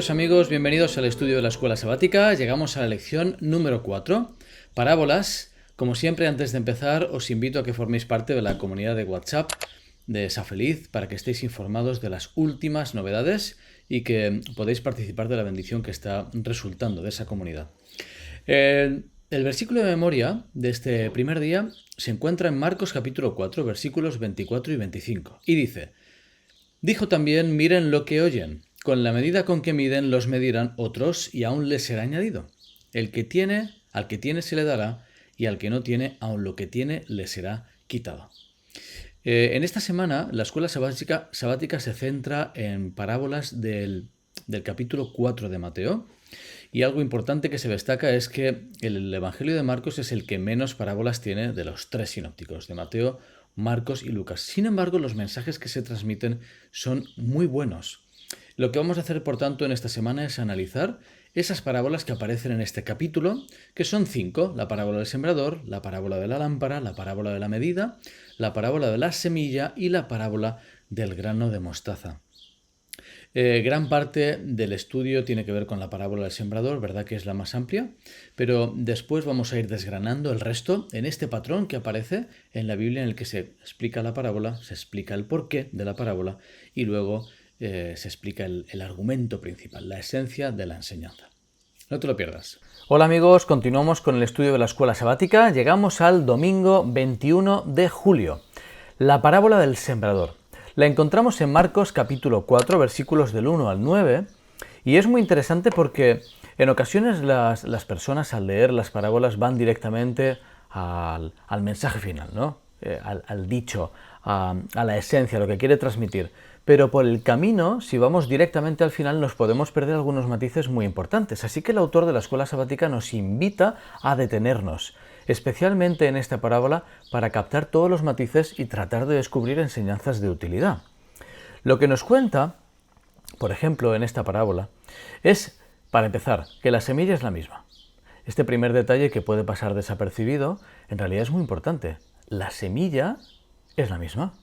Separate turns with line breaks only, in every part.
Queridos amigos, bienvenidos al estudio de la Escuela Sabática. Llegamos a la lección número 4, parábolas. Como siempre, antes de empezar, os invito a que forméis parte de la comunidad de WhatsApp de Safeliz para que estéis informados de las últimas novedades y que podéis participar de la bendición que está resultando de esa comunidad. El versículo de memoria de este primer día se encuentra en Marcos capítulo 4, versículos 24 y 25, y dice: Dijo también, miren lo que oyen. Con la medida con que miden, los medirán otros y aún les será añadido. El que tiene, al que tiene se le dará, y al que no tiene, aún lo que tiene le será quitado. En esta semana, la escuela sabática se centra en parábolas del capítulo 4 de Mateo. Y algo importante que se destaca es que el Evangelio de Marcos es el que menos parábolas tiene de los tres sinópticos, de Mateo, Marcos y Lucas. Sin embargo, los mensajes que se transmiten son muy buenos. Lo que vamos a hacer, por tanto, en esta semana es analizar esas parábolas que aparecen en este capítulo, que son 5: la parábola del sembrador, la parábola de la lámpara, la parábola de la medida, la parábola de la semilla y la parábola del grano de mostaza. Gran parte del estudio tiene que ver con la parábola del sembrador, ¿verdad? Que es la más amplia, pero después vamos a ir desgranando el resto en este patrón que aparece en la Biblia, en el que se explica la parábola, se explica el porqué de la parábola y luego se explica el argumento principal, la esencia de la enseñanza. No te lo pierdas. Hola amigos, continuamos con el estudio de la escuela sabática. Llegamos al domingo 21 de julio. La parábola del sembrador. La encontramos en Marcos capítulo 4, versículos del 1 al 9, y es muy interesante porque en ocasiones las personas al leer las parábolas van directamente al mensaje final, ¿no? Al dicho, a la esencia, a lo que quiere transmitir. Pero por el camino, si vamos directamente al final, nos podemos perder algunos matices muy importantes. Así que el autor de la escuela sabática nos invita a detenernos, especialmente en esta parábola, para captar todos los matices y tratar de descubrir enseñanzas de utilidad. Lo que nos cuenta, por ejemplo, en esta parábola, es, para empezar, que la semilla es la misma. Este primer detalle, que puede pasar desapercibido, en realidad es muy importante. La semilla es la misma.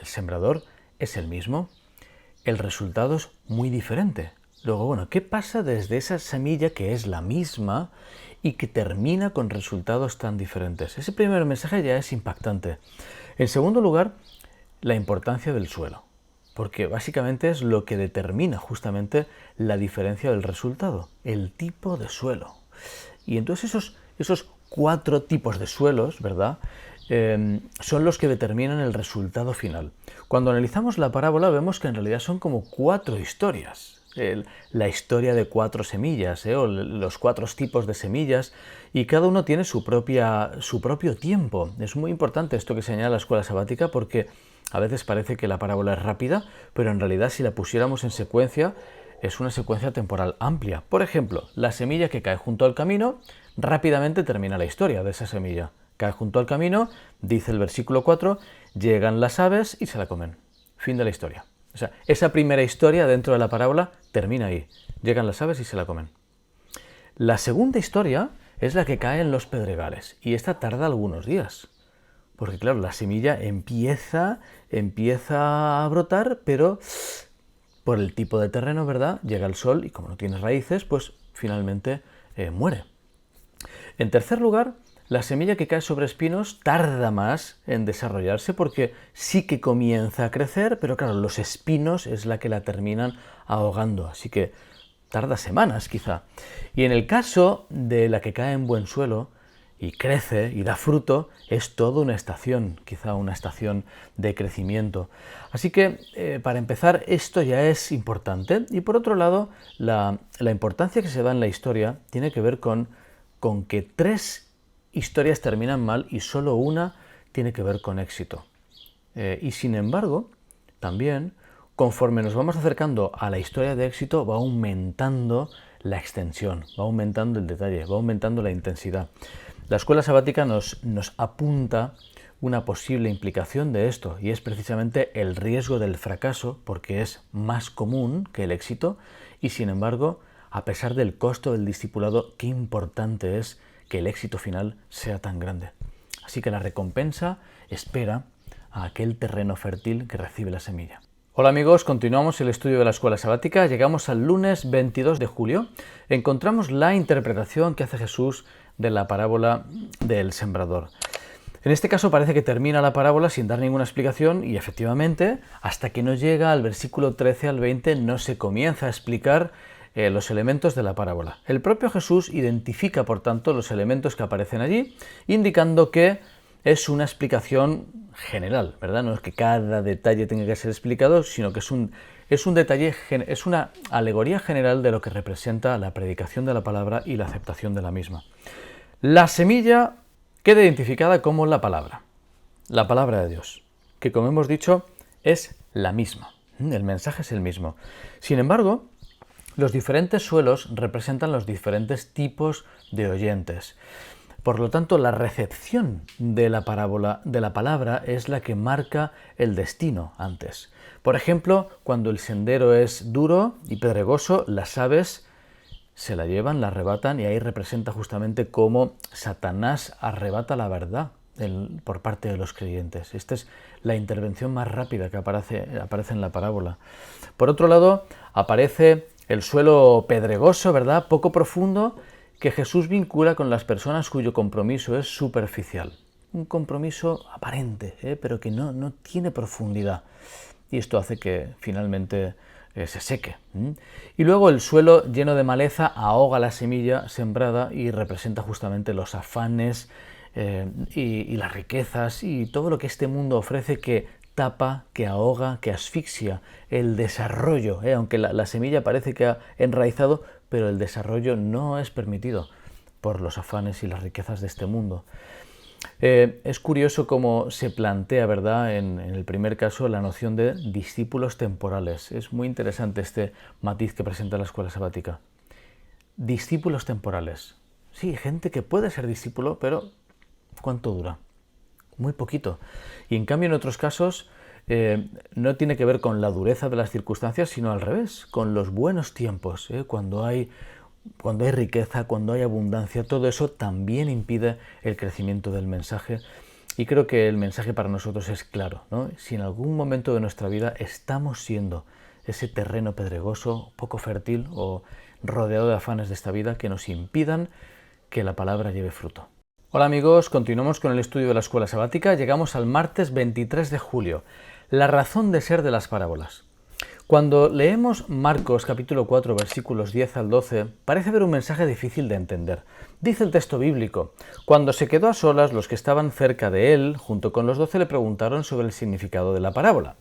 El sembrador es el mismo. El resultado es muy diferente. Luego, bueno, ¿qué pasa desde esa semilla que es la misma y que termina con resultados tan diferentes? Ese primer mensaje ya es impactante. En segundo lugar, la importancia del suelo, porque básicamente es lo que determina justamente la diferencia del resultado, el tipo de suelo. Y entonces esos 4 tipos de suelos, ¿verdad?, son los que determinan el resultado final. Cuando analizamos la parábola vemos que en realidad son como 4 historias. La historia de 4 semillas, o los 4 tipos de semillas, y cada uno tiene su propio tiempo. Es muy importante esto que señala la escuela sabática, porque a veces parece que la parábola es rápida, pero en realidad si la pusiéramos en secuencia, es una secuencia temporal amplia. Por ejemplo, la semilla que cae junto al camino, rápidamente termina la historia de esa semilla. Cae junto al camino, dice el versículo 4, llegan las aves y se la comen. Fin de la historia. O sea, esa primera historia dentro de la parábola termina ahí. Llegan las aves y se la comen. La segunda historia es la que cae en los pedregales, y esta tarda algunos días. Porque claro, la semilla empieza a brotar, pero por el tipo de terreno, ¿verdad?, llega el sol y como no tiene raíces, pues finalmente muere. En tercer lugar, la semilla que cae sobre espinos tarda más en desarrollarse porque sí que comienza a crecer, pero claro, los espinos es la que la terminan ahogando, así que tarda semanas quizá. Y en el caso de la que cae en buen suelo y crece y da fruto, es toda una estación, quizá una estación de crecimiento. Así que, para empezar, esto ya es importante. Y por otro lado, la importancia que se da en la historia tiene que ver con que 3 historias terminan mal y solo una tiene que ver con éxito. Y sin embargo, también, conforme nos vamos acercando a la historia de éxito, va aumentando la extensión, va aumentando el detalle, va aumentando la intensidad. La escuela sabática nos apunta una posible implicación de esto, y es precisamente el riesgo del fracaso, porque es más común que el éxito, y sin embargo, a pesar del costo del discipulado, qué importante es que el éxito final sea tan grande. Así que la recompensa espera a aquel terreno fértil que recibe la semilla. Hola amigos, continuamos el estudio de la escuela sabática. Llegamos al lunes 22 de julio. Encontramos la interpretación que hace Jesús de la parábola del sembrador. En este caso parece que termina la parábola sin dar ninguna explicación y efectivamente, hasta que no llega al versículo 13 al 20, no se comienza a explicar los elementos de la parábola. El propio Jesús identifica, por tanto, los elementos que aparecen allí, indicando que es una explicación general, ¿verdad? No es que cada detalle tenga que ser explicado, sino que es un detalle, es una alegoría general de lo que representa la predicación de la palabra y la aceptación de la misma. La semilla queda identificada como la palabra de Dios, que como hemos dicho es la misma. El mensaje es el mismo. Sin embargo, los diferentes suelos representan los diferentes tipos de oyentes. Por lo tanto, la recepción de la palabra es la que marca el destino antes. Por ejemplo, cuando el sendero es duro y pedregoso, las aves se la llevan, la arrebatan, y ahí representa justamente cómo Satanás arrebata la verdad por parte de los creyentes. Esta es la intervención más rápida que aparece en la parábola. Por otro lado, aparece el suelo pedregoso, ¿verdad?, poco profundo, que Jesús vincula con las personas cuyo compromiso es superficial. Un compromiso aparente, pero que no tiene profundidad. Y esto hace que finalmente se seque. Y luego el suelo lleno de maleza ahoga la semilla sembrada y representa justamente los afanes y las riquezas y todo lo que este mundo ofrece, que tapa, que ahoga, que asfixia el desarrollo. Aunque la semilla parece que ha enraizado, pero el desarrollo no es permitido por los afanes y las riquezas de este mundo. Es curioso cómo se plantea, ¿verdad?, en el primer caso, la noción de discípulos temporales. Es muy interesante este matiz que presenta la escuela sabática. Discípulos temporales. Sí, gente que puede ser discípulo, pero ¿cuánto dura? Muy poquito. Y en cambio, en otros casos, no tiene que ver con la dureza de las circunstancias, sino al revés, con los buenos tiempos, cuando hay riqueza, cuando hay abundancia. Todo eso también impide el crecimiento del mensaje. Y creo que el mensaje para nosotros es claro, ¿no? Si en algún momento de nuestra vida estamos siendo ese terreno pedregoso, poco fértil o rodeado de afanes de esta vida que nos impidan que la palabra lleve fruto. Hola amigos, continuamos con el estudio de la escuela sabática. Llegamos al martes 23 de julio. La razón de ser de las parábolas. Cuando leemos Marcos capítulo 4 versículos 10 al 12, parece haber un mensaje difícil de entender. Dice el texto bíblico: cuando se quedó a solas, los que estaban cerca de él, junto con los 12, le preguntaron sobre el significado de la parábola.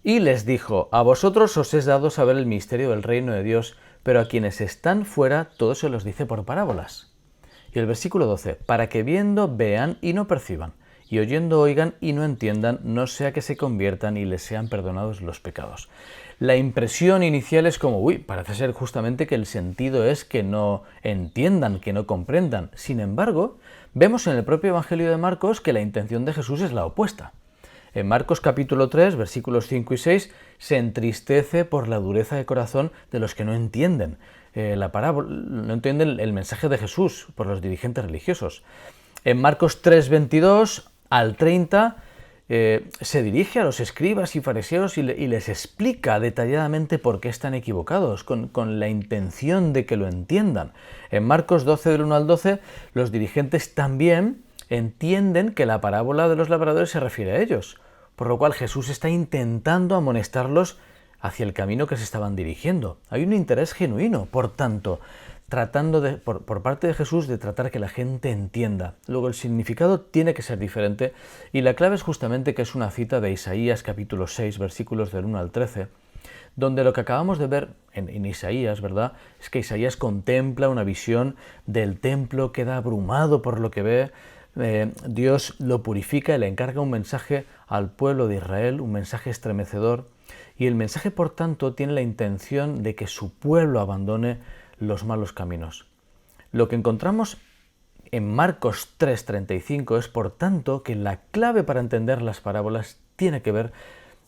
Y les dijo: a vosotros os es dado saber el misterio del reino de Dios, pero a quienes están fuera todo se los dice por parábolas. Y el versículo 12, para que viendo vean y no perciban, y oyendo oigan y no entiendan, no sea que se conviertan y les sean perdonados los pecados. La impresión inicial es como, parece ser justamente que el sentido es que no entiendan, que no comprendan. Sin embargo, vemos en el propio Evangelio de Marcos que la intención de Jesús es la opuesta. En Marcos capítulo 3, versículos 5 y 6, se entristece por la dureza de corazón de los que no entienden la parábola, no entienden el mensaje de Jesús por los dirigentes religiosos. En Marcos 3, 22 al 30, se dirige a los escribas y fariseos y les explica detalladamente por qué están equivocados, con la intención de que lo entiendan. En Marcos 12, del 1 al 12, los dirigentes también entienden que la parábola de los labradores se refiere a ellos, por lo cual Jesús está intentando amonestarlos hacia el camino que se estaban dirigiendo. Hay un interés genuino, por tanto, por parte de Jesús, de tratar que la gente entienda. Luego el significado tiene que ser diferente, y la clave es justamente que es una cita de Isaías capítulo 6, versículos del 1 al 13, donde lo que acabamos de ver en Isaías, ¿verdad?, es que Isaías contempla una visión del templo, queda abrumado por lo que ve. Dios lo purifica y le encarga un mensaje al pueblo de Israel, un mensaje estremecedor, y el mensaje, por tanto, tiene la intención de que su pueblo abandone los malos caminos. Lo que encontramos en Marcos 3:35 es, por tanto, que la clave para entender las parábolas tiene que ver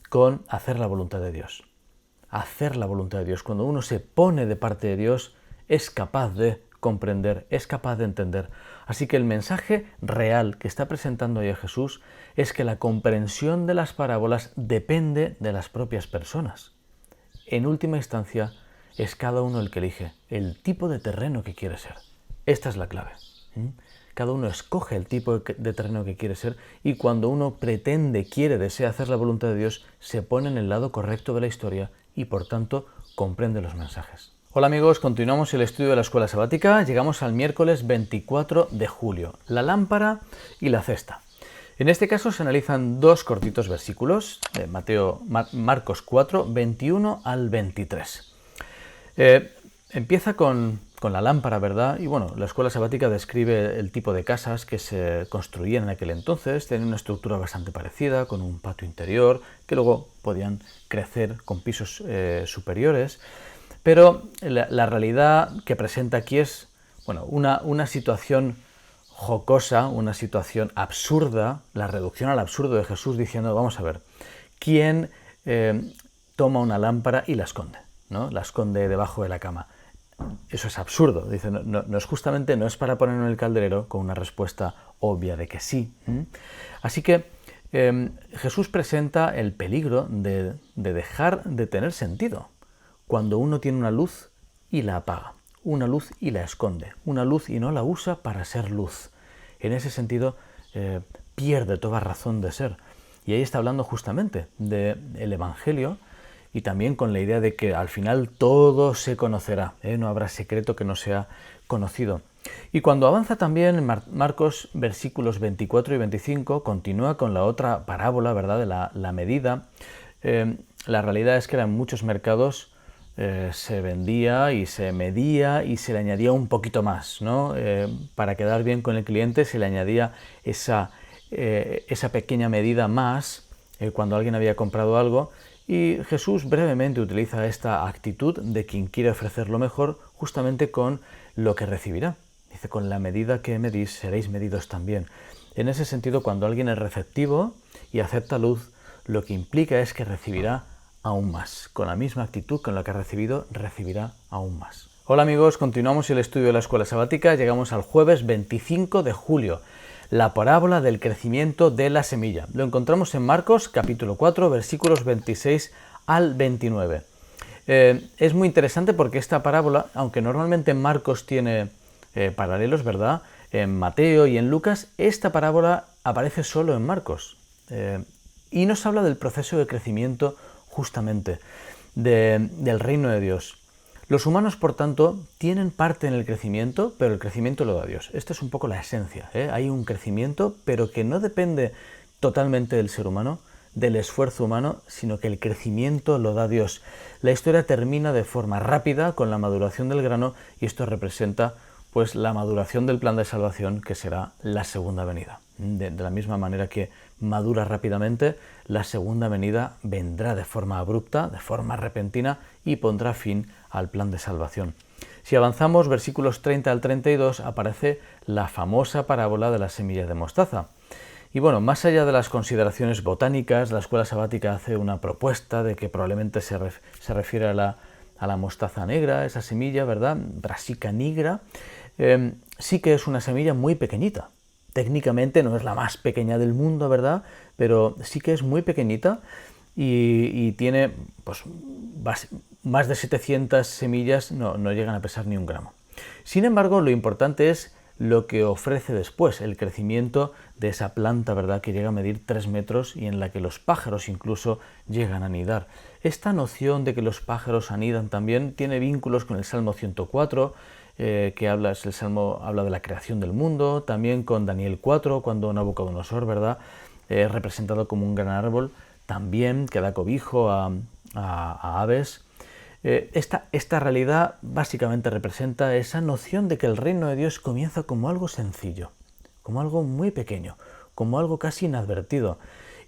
con hacer la voluntad de Dios. Hacer la voluntad de Dios. Cuando uno se pone de parte de Dios, es capaz de comprender, es capaz de entender. Así que el mensaje real que está presentando ahí Jesús es que la comprensión de las parábolas depende de las propias personas. En última instancia, es cada uno el que elige el tipo de terreno que quiere ser. Esta es la clave. Cada uno escoge el tipo de terreno que quiere ser y cuando uno pretende, quiere, desea hacer la voluntad de Dios, se pone en el lado correcto de la historia y por tanto comprende los mensajes. Hola amigos, continuamos el estudio de la escuela sabática. Llegamos al miércoles 24 de julio, la lámpara y la cesta. En este caso se analizan dos cortitos versículos de Marcos 4, 21 al 23. Empieza con la lámpara, ¿verdad? Y bueno, la escuela sabática describe el tipo de casas que se construían en aquel entonces. Tenían una estructura bastante parecida, con un patio interior, que luego podían crecer con pisos superiores. Pero la realidad que presenta aquí es una situación jocosa, una situación absurda, la reducción al absurdo de Jesús diciendo, vamos a ver, ¿quién toma una lámpara y la esconde? ¿No? La esconde debajo de la cama. Eso es absurdo. Dice, no es justamente, no es para ponerlo en el calderero con una respuesta obvia de que sí. Así que Jesús presenta el peligro de dejar de tener sentido cuando uno tiene una luz y la apaga, una luz y la esconde, una luz y no la usa para ser luz. En ese sentido pierde toda razón de ser. Y ahí está hablando justamente del Evangelio, y también con la idea de que al final todo se conocerá, no habrá secreto que no sea conocido. Y cuando avanza también Marcos versículos 24 y 25, continúa con la otra parábola, ¿verdad?, de la medida. La realidad es que en muchos mercados se vendía y se medía y se le añadía un poquito más, ¿no? Para quedar bien con el cliente se le añadía esa pequeña medida más cuando alguien había comprado algo. Y Jesús brevemente utiliza esta actitud de quien quiere ofrecer lo mejor justamente con lo que recibirá. Dice, con la medida que medís seréis medidos también. En ese sentido, cuando alguien es receptivo y acepta luz, lo que implica es que recibirá aún más. Con la misma actitud con la que ha recibido, recibirá aún más. Hola amigos, continuamos el estudio de la escuela sabática. Llegamos al jueves 25 de julio. La parábola del crecimiento de la semilla. Lo encontramos en Marcos capítulo 4, versículos 26 al 29. Es muy interesante porque esta parábola, aunque normalmente en Marcos tiene paralelos, ¿verdad?, en Mateo y en Lucas, esta parábola aparece solo en Marcos. Y nos habla del proceso de crecimiento justamente del reino de Dios. Los humanos, por tanto, tienen parte en el crecimiento, pero el crecimiento lo da Dios. Esta es un poco la esencia. Hay un crecimiento, pero que no depende totalmente del ser humano, del esfuerzo humano, sino que el crecimiento lo da Dios. La historia termina de forma rápida con la maduración del grano y esto representa pues la maduración del plan de salvación, que será la segunda venida. De la misma manera que madura rápidamente, la segunda venida vendrá de forma abrupta, de forma repentina y pondrá fin al plan de salvación. Si avanzamos, versículos 30 al 32, aparece la famosa parábola de las semillas de mostaza. Y bueno, más allá de las consideraciones botánicas, la escuela sabática hace una propuesta de que probablemente se refiere a la mostaza negra, esa semilla, ¿verdad?, Brassica nigra. Sí que es una semilla muy pequeñita. Técnicamente no es la más pequeña del mundo, ¿verdad?, pero sí que es muy pequeñita y tiene pues más de 700 semillas, no llegan a pesar ni un gramo. Sin embargo, lo importante es lo que ofrece después, el crecimiento de esa planta, ¿verdad?, que llega a medir 3 metros y en la que los pájaros incluso llegan a anidar. Esta noción de que los pájaros anidan también tiene vínculos con el Salmo 104, el Salmo habla de la creación del mundo, también con Daniel 4, cuando Nabucodonosor, ¿verdad?, representado como un gran árbol, también que da cobijo a aves. Esta realidad básicamente representa esa noción de que el reino de Dios comienza como algo sencillo, como algo muy pequeño, como algo casi inadvertido.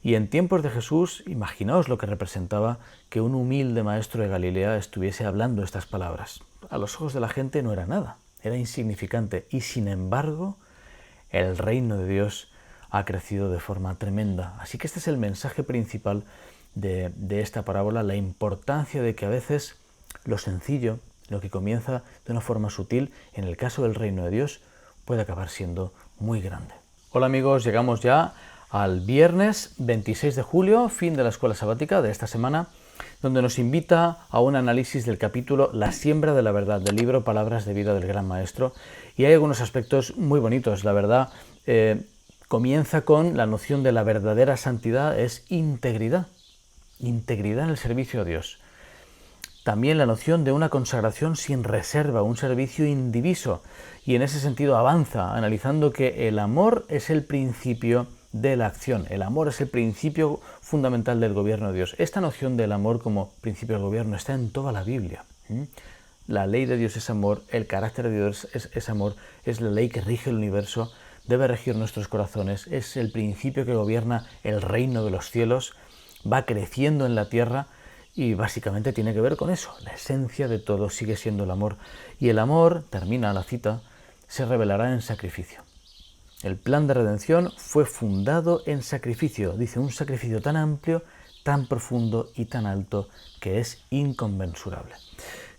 Y en tiempos de Jesús, imaginaos lo que representaba que un humilde maestro de Galilea estuviese hablando estas palabras. A los ojos de la gente no era nada, era insignificante. Y sin embargo, el reino de Dios ha crecido de forma tremenda. Así que este es el mensaje principal de esta parábola, la importancia de que a veces lo sencillo, Lo que comienza de una forma sutil, en el caso del reino de Dios, puede acabar siendo muy grande. Hola amigos, llegamos ya al viernes 26 de julio, fin de la escuela sabática de esta semana, donde nos invita a un análisis del capítulo La siembra de la verdad, del libro Palabras de vida del Gran Maestro. Y hay algunos aspectos muy bonitos, la verdad. Comienza con la noción de la verdadera santidad, es integridad. Integridad en el servicio a Dios. También la noción de una consagración sin reserva, un servicio indiviso. Y en ese sentido avanza, analizando que el amor es el principio de la acción. El amor es el principio fundamental del gobierno de Dios. Esta noción del amor como principio del gobierno está en toda la Biblia. La ley de Dios es amor, el carácter de Dios es amor, es la ley que rige el universo, debe regir nuestros corazones, es el principio que gobierna el reino de los cielos, va creciendo en la tierra y básicamente tiene que ver con eso. La esencia de todo sigue siendo el amor. Y el amor, termina la cita, se revelará en sacrificio. El plan de redención fue fundado en sacrificio. Dice, un sacrificio tan amplio, tan profundo y tan alto que es inconmensurable.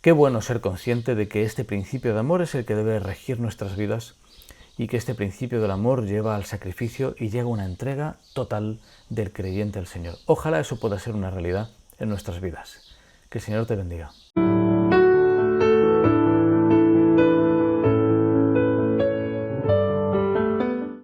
Qué bueno ser consciente de que este principio de amor es el que debe regir nuestras vidas y que este principio del amor lleva al sacrificio y llega a una entrega total del creyente al Señor. Ojalá eso pueda ser una realidad en nuestras vidas. Que el Señor te bendiga.